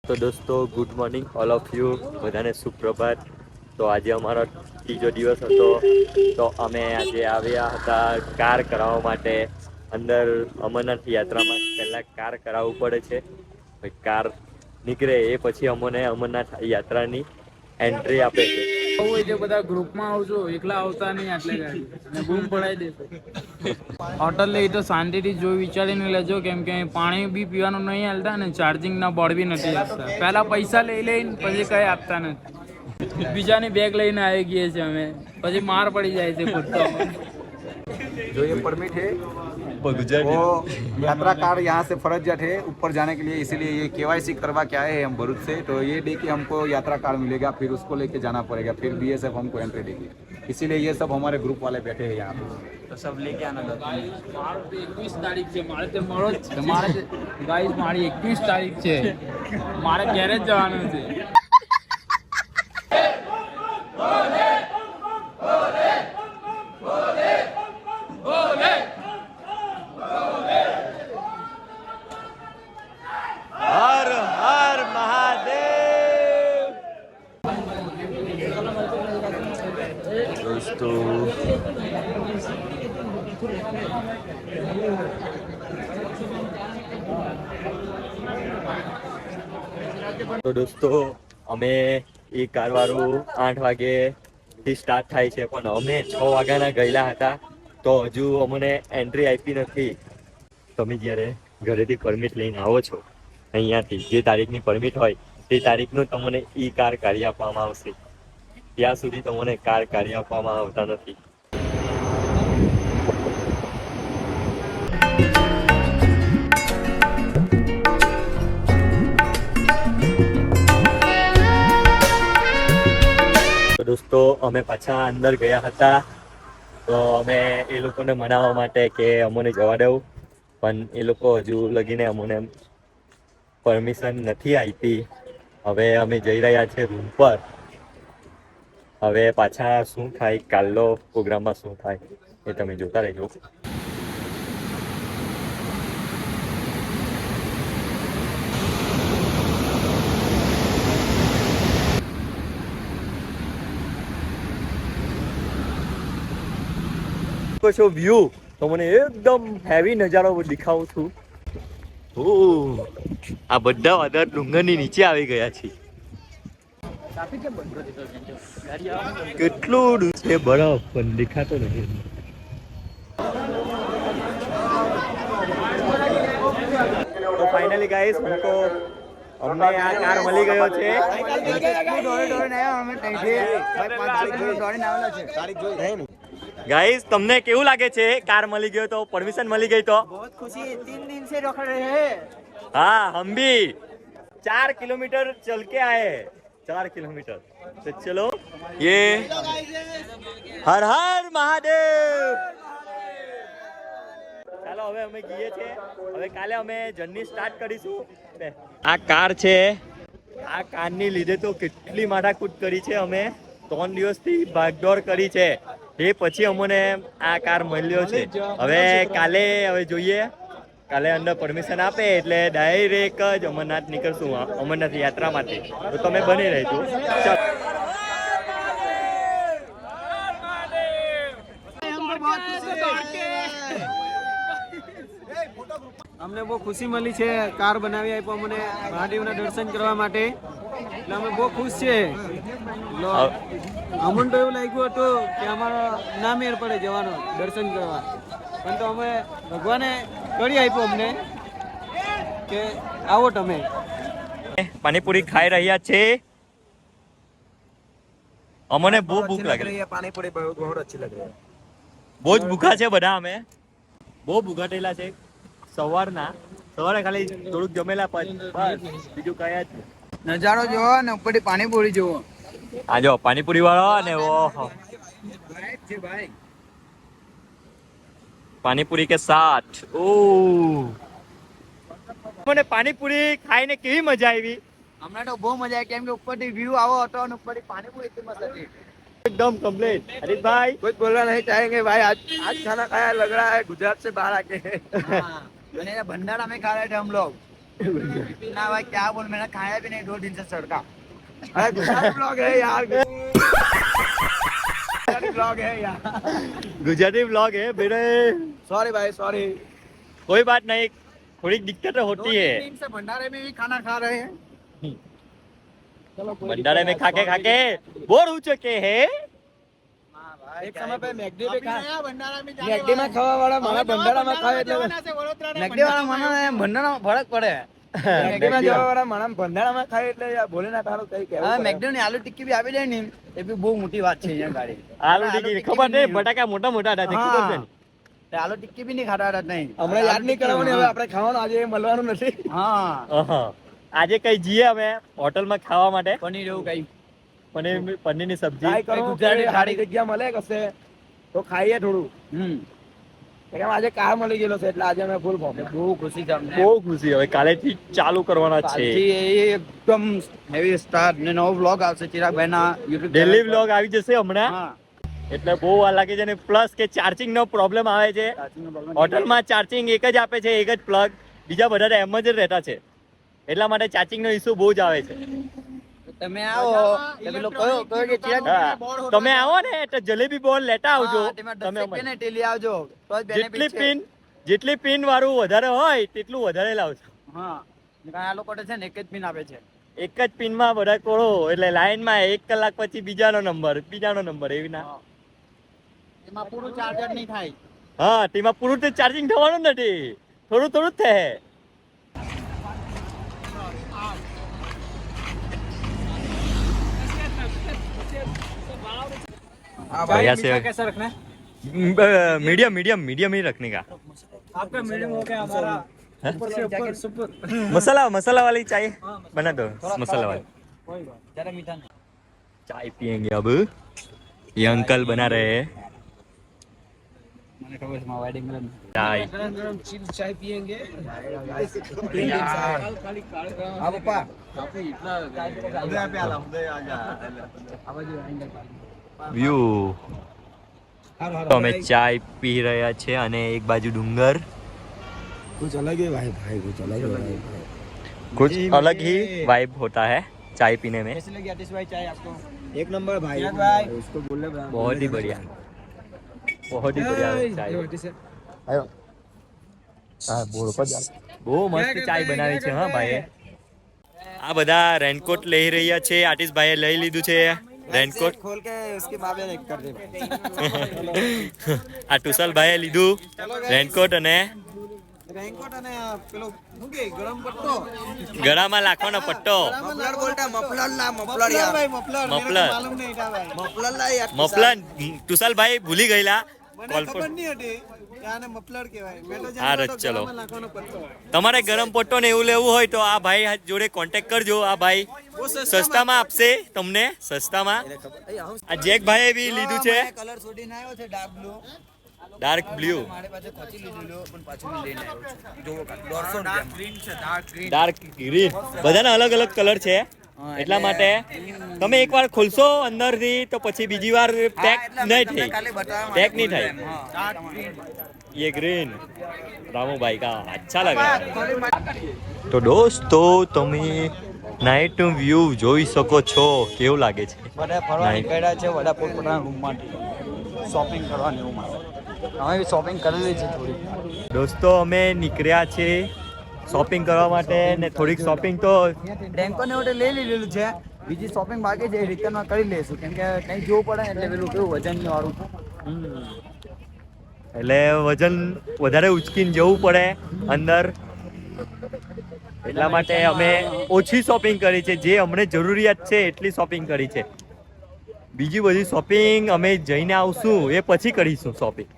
તો દોસ્તો good morning all of you, બધાને સુપ્રભાત। તો આજે અમારો ત્રીજો દિવસ હતો, તો અમે આજે આવ્યા હતા કાર કરાવવા માટે। અંદર અમરનાથ યાત્રામાં પહેલા કાર કરાવવું પડે છે, પછી કાર નીકળે એ પછી અમને અમરનાથ યાત્રાની એન્ટ્રી આપે છે। હોય છે બધા ગ્રુપમાં આવજો, એકલા આવતા નહીં આટલે ગાડી અને બૂમ પડાવી દેશો। હોટલ લઈ તો શાંતિથી જોઈ વિચારીને લેજો, કેમ કે પાણી બી પીવાનું નહીં હાલતા ને ચાર્જિંગ ના બોર્ડ બી નથી આપતા। પહેલા પૈસા લઈ લઈને પછી કઈ આપતા નથી। બીજાની બેગ લઈને આવી ગઈએ છીએ અમે, પછી માર પડી જાય છે ખુદ તો। जो ये परमिट है वो यात्रा कार्ड यहाँ से फर्जियात है ऊपर जाने के लिए, इसीलिए ये केवाईसी करवा के आए हैं हम भरूच से। तो ये डे कि हमको यात्रा कार्ड मिलेगा, फिर उसको लेके जाना पड़ेगा, फिर बीएसएफ हमको एंट्री देगी। इसीलिए ये सब हमारे ग्रुप वाले बैठे हैं यहाँ पे, तो सब लेके आना लगता है। 21 તારીખ છે મારે, તે મળો જ મારે ગાઈસ, મારી 21 તારીખ છે, મારે ઘરે જ જવાનું છે। હર હર મહાદેવ। દોસ્તો તો દોસ્તો અમે એ કાર વાળું 8 વાગે સ્ટાર્ટ થાય છે, પણ અમે 6 વાગ્યાના ગયેલા હતા, તો હજુ અમને એન્ટ્રી આપી નથી। તમે જ્યારે ઘરેથી પરમિટ લઈને આવો છો, અહીંયાથી જે તારીખની પરમિટ હોય તે તારીખનું તમને ઈ કાર કાઢી આપવામાં આવશે, ત્યાં સુધી તમને કાર કાઢી આપવામાં આવતા નથી। તો દોસ્તો અમે પાછા અંદર ગયા હતા, તો અમે એ લોકોને મનાવવા માટે કે અમને જવા દઉં, પણ એ લોકો હજુ લગીને અમને પરમિશન નથી આપી। હવે અમે જઈ રહ્યા છે રૂમ પર। હવે પાછા શું થાય, કાલનો પ્રોગ્રામમાં શું થાય એ તમે જોતા રહેજો। છો વ્યૂ તો મને એકદમ હેવી નજારો દેખાવું છું। આ બધા વાદળ ડુંગરની નીચે આવી ગયા છે, કેટલું દૂર છે બરફ પણ દેખાતો નથી। તો ફાઇનલી ગાઈસ हमको અમને આ કાર મળી ગયો છે। गाइस તમને કેવું લાગે છે કાર મળી ગયો તો, પરમિશન મળી ગઈ તો? बहुत खुशी है, 3 दिन से रख रहे हैं। हाँ हम भी 4 किलोमीटर चल के आए, 4 किलोमीटर। तो चलो ये हर हर महादेव। ચાલો હવે અમે ગઈએ છે, હવે કાલે અમે જર્ની સ્ટાર્ટ કરીશું। આ કાર છે, આ કારની લીધે તો કેટલી માથાકૂટ કરી છે અમે, 3 દિવસથી ભાગદોડ કરી છે, એ પછી અમને આ કાર મળ્યો છે। હવે કાલે હવે જોઈએ, કાલે અંદર પરમિશન આપે એટલે ડાયરેક્ટ જ અમરનાથ નીકળશું, અમરનાથ યાત્રા માટે। તો તમે બની રહેજો। ચાલો અમને બહુ ખુશી મળી છે, કાર બનાવી આપ્યો અમને મહાદેવના દર્શન કરવા માટે, એટલે અમે બહુ ખુશ છે। અમને તો એવું લાગ્યું હતું કે અમારો ના મેળ પડે જવાનો દર્શન કરવા, પણ તો અમે ભગવાને કરી આપ્યો અમને કે આવો તમે। પાણીપુરી ખાઈ રહ્યા છે, અમને બહુ ભૂખ લાગે છે, पानीपुरी बहुत अच्छी लग रही है। બહુ જ ભૂખા છે બધા, અમે બહુ ભૂખા થયેલા છે સવારે ખાલી થોડુંક જમેલા, બસ બીજું કયા જ નજારો જોવો ને ઉપરથી પાણીપુરી જોવો। આ જો પાણીપુરી વાળો ને ઓહો પાણીપુરી કે સાથ। ઓ મને પાણીપુરી ખાઈને કેવી મજા આવી? હમણાં તો બહુ મજા આવી, કેમ કે ઉપરથી વ્યૂ આવો હતો અને ઉપરથી પાણીપુરી એટલી મસ્ત હતી। एकदम कंप्लीट। हरीश भाई कुछ बोलना नहीं चाहेंगे भाई, आज खाना खाया लग रहा है गुजरात से बाहर आके। भंडारा में खा रहे थे हम लोग, ना भाई क्या बोल मैंने खाया भी नहीं 2 दिन से सड़का अरे गुजराती ब्लॉग है यार गुजराती ब्लॉग है यार गुजराती ब्लॉग है मेरे सॉरी भाई सॉरी कोई बात नहीं थोड़ी दिक्कत होती है से भंडारे में भी खाना खा रहे हैं भंडारे में खाके बोर हो चुके हैं એક સમય पे મેગડી पे ખા મેગડી માં ખાવા વાળા મારા ભંડારા માં ખાય એટલે મેગડી વાળા માણસ ભંડારા માં ફરક પડે મેગડી માં જવા વાળા માણસ ભંડારા માં ખાય એટલે ભોલેનાથ હાલો કઈ કહેવું હા મેગડી ની આલુ ટિક્કી બી આપી દે ને એ બી બહુ મોટી વાત છે અહીંયા ગાડી આલુ ટિક્કી ખબર નહીં બટાકા મોટા મોટા હતા ખબર છે તે આલુ ટિક્કી બી નહીં ખાતા હતા નહીં હમણાં યાદ નહીં કરાવવાની હવે આપણે ખાવાનું આજે મળવાનું નથી હા આજે કઈ જઈએ અમે હોટલમાં ખાવા માટે પનીર એવું કઈ પનીરની સબ્જી ટ્રાય કરો ગુજરાતી સારી જગ્યા મળે કશે તો ખાઈએ થોડું કેમ આજે કાર મળી ગયેલો છે એટલે આજે અમે ફૂલ ભોગે બહુ ખુશી છે અમને બહુ ખુશી હવે કાલેથી ચાલુ કરવાના છે એકદમ હેવી સ્ટાર ને નવો વ્લોગ આવશે ચિરાગભાઈ ના YouTube ડેલી વ્લોગ આવી જશે હમણાં એટલે બહુ વાર લાગે છે અને પ્લસ કે ચાર્જિંગ નો પ્રોબ્લેમ આવે છે હોટલમાં ચાર્જિંગ એક જ આપે છે એક જ પ્લગ બીજા બધા એમ જ રહેતા છે એટલા માટે ચાર્જિંગ નો ઇસ્યુ બહુ જ આવે છે તમે આવો તમે લોકો કયો કે ચિરાગ તમે આવો ને તો જલેબી બોલ લેતા આવજો તમે તમે ટેલી આવજો તો જ જેટલી પિન વાળું વધારે હોય તેટલું વધારે લાવજો હા કારણ આ લોકો છે ને એક જ પિન આપે છે એક જ પિનમાં બધા કોળો એટલે લાઈનમાં 1 કલાક પછી બીજાનો નંબર એવી ના એમાં પૂરું ચાર્જર નહીં થાય હા તેમાં પૂરું તો ચાર્જિંગ થવાનું નથી થોડું જ થાય बढ़िया से कैसा रखना है मीडियम ही रखने का आपका मीडियम हो गया हमारा ऊपर से ऊपर सुपर मसाला वाली चाहिए बना दो मसाला वाली ज्यादा मीठा नहीं चाय पियेंगे अब ये अंकल बना रहे हैं मैंने कहा इसमें वेडिंग में चाय गरम चिल चाय पियेंगे अब पापा काफी इतना उदय पे आला उदय आजा आवाज एंगल વ્યૂ તો અમે ચાય પી રહ્યા છે અને એક બાજુ ડુંગર कुछ अलग ही भाई कुछ अलग ही कुछ अलग ही वाइब होता है चाय पीने में कैसे लगी आतिश भाई चाय आपको एक नंबर भाई उसको बोल ले बहुत ही बढ़िया चाय બહુ મસ્ત ચાય બનાવી છે હા ભાઈએ આ બધા રેનકોટ લઈ રહ્યા છે આતિશ ભાઈએ લઈ લીધું છે રેનકોટ खोल के उसके बाबे ने कर दे આ ટુસલ ભાઈએ લીધું રેનકોટ અને પેલો હું કે ગરમ પટ્ટો ગળામાં લાખવાનો પટ્ટો મફલર બોલતા મફલર લા મફલર યાર ભાઈ મફલર મફલર માલુમ નહીં था भाई મફલર લા યાર મફલર ટુસલ ભાઈ ભૂલી ગયેલા મને ખબર નહીં હતી આને મફલર કહેવાય મેં તો હા જાણતો ચલો ગરમ લાખવાનો પટ્ટો તમારે ગરમ પટ્ટો ને એવું લેવું હોય તો આ ભાઈ જોડે કોન્ટેક્ટ કરજો આ ભાઈ સસ્તામાં આપશે તમને સસ્તામાં આ જેક ભાઈએ બી લીધું છે કલર શોધીને આવ્યો છે ડાર્ક બ્લુ મારે પાસે ખોચી લીધેલો પણ પાછું લઈને આવ્યો છું જોવો 150 ડાર્ક ગ્રીન છે ડાર્ક ગ્રીન બધાના અલગ અલગ કલર છે એટલા માટે તમે એકવાર ખોલશો અંદરથી તો પછી બીજી વાર પેક નહીં થાય ये ग्रीन रामू भाई का अच्छा लगा तो दोस्तों તમે નાઇટ નું વ્યૂ જોઈ શકો છો કેવું લાગે છે બધા ફરવા નીકળ્યા છે બધા પોતપોતાના રૂમમાંથી શોપિંગ કરવાની રૂમમાં અમે શોપિંગ કરેલી છે થોડી દોસ્તો અમે નીકળ્યા છે શોપિંગ કરવા માટે ને થોડીક શોપિંગ તો બેંકોને ઓટે લઈ લીધેલું છે બીજી શોપિંગ બાકી છે રિટર્નમાં કરી લઈશું કેમ કે કંઈ જોવું પડે ને એટલે પેલું કેવું વજન વાળું એટલે વજન વધારે ઉચકીને જવું પડે અંદર એટલા માટે અમે ઓછી શોપિંગ કરી છે જે અમને જરૂરિયાત છે એટલી શોપિંગ કરી છે બીજી બધી શોપિંગ અમે જઈને આવશું એ પછી કરીશું શોપિંગ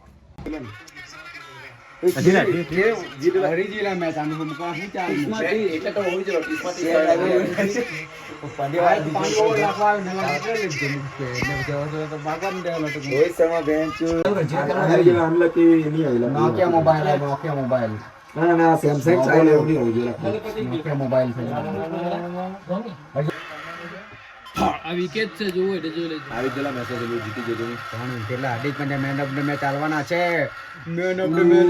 ઓરિજિનલ મેચ આનું મુકા હું ચાલ એટલે તો હોવી જોઈએ Rohit Sharma bench Nokia mobile ના સેમસંગ ચાલે એવું નહીં હોવું જોઈએ નોકિયા મોબાઈલ છે આ વિકેટ છે જોવો એટલે જોઈ લેજો આવી ગયેલા મેસેજ જીતી જજો ઘણું કેટલા Hardik Pandya man of the match ચાલવાના છે મેન ઓફ ધ મેચ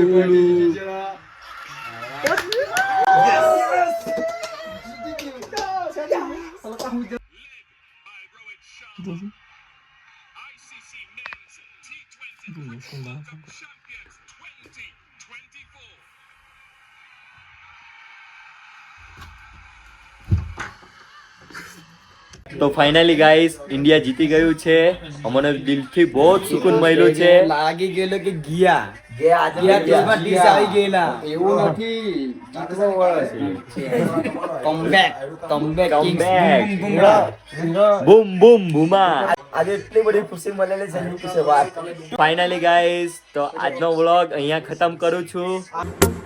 તો ફાઇનલી ગાઈસ ઇન્ડિયા જીતી ગયું છે. અમને દિલથી બહુ જ સુકૂન મળ્યું છે. લાગી ગયેલો કે ગયા ટીમમાં ટીસ આવી ગયેલા એવું નથી જીતવો કમબેક બૂમ બૂમ બૂમા. આજે એટલી બધી ખુશી મળેલી છે કે વાત ફાઇનલી ગાઈસ તો આજનો વ્લોગ અહીંયા ખતમ કરું છું.